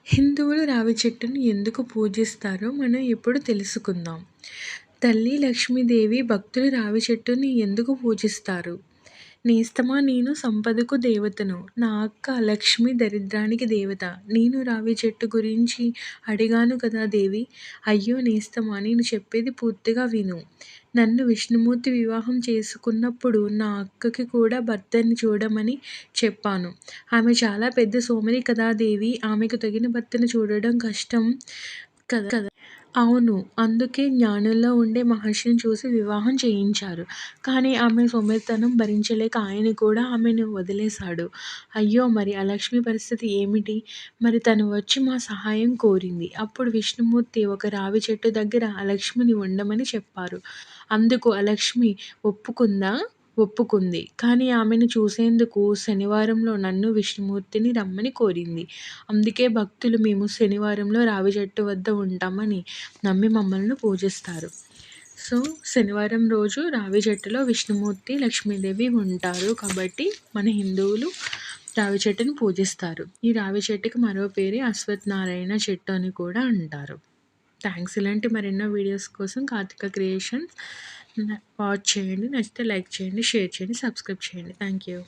హిందువులు రావి చెట్టును ఎందుకు పూజిస్తారో మనం ఇప్పుడు తెలుసుకుందాం. తల్లి లక్ష్మీదేవి భక్తులు రావి చెట్టుని ఎందుకు పూజిస్తారు? నేస్తమా నేను సంపదకు దేవతను, నా అక్క లక్ష్మి దరిద్రానికి దేవత. నేను రావి చెట్టు గురించి అడిగాను కదా దేవి. అయ్యో నేస్తమా నేను చెప్పేది పూర్తిగా విను. నన్ను విష్ణుమూర్తి వివాహం చేసుకున్నప్పుడు నా అక్కకి కూడా భర్తని చూడమని చెప్పాను. ఆమె చాలా పెద్ద సోమరి కదా దేవి. ఆమెకు తగిన భర్తను చూడడం కష్టం కదా. అవును. అందుకే జ్ఞానుల్లో ఉండే మహర్షిని చూసి వివాహం చేయించారు. కానీ ఆమె సోమరితనం భరించలేక ఆయన కూడా ఆమెను వదిలేశాడు. అయ్యో! మరి ఆ లక్ష్మి పరిస్థితి ఏమిటి? మరి తను వచ్చి మా సహాయం కోరింది. అప్పుడు విష్ణుమూర్తి ఒక రావి చెట్టు దగ్గర ఆ లక్ష్మిని ఉండమని చెప్పారు. అందుకు ఆ లక్ష్మి ఒప్పుకుందా? ఒప్పుకుంది. కానీ ఆమెను చూసేందుకు శనివారంలో నన్ను విష్ణుమూర్తిని రమ్మని కోరింది. అందుకే భక్తులు మేము శనివారంలో రావి చెట్టు వద్ద ఉంటామని నమ్మి మమ్మల్ని పూజిస్తారు. సో, శనివారం రోజు రావి చెట్టులో విష్ణుమూర్తి, లక్ష్మీదేవి ఉంటారు. కాబట్టి మన హిందువులు రావి చెట్టుని పూజిస్తారు. ఈ రావి చెట్టుకి మరో పేరే అశ్వత్థనారాయణ చెట్టు అని కూడా అంటారు. థ్యాంక్స్. ఇలాంటి మరెన్నో వీడియోస్ కోసం కార్తిక క్రియేషన్స్ వాచ్ చేయండి. నచ్చితే లైక్ చేయండి, షేర్ చేయండి, సబ్స్క్రైబ్ చేయండి. Thank you.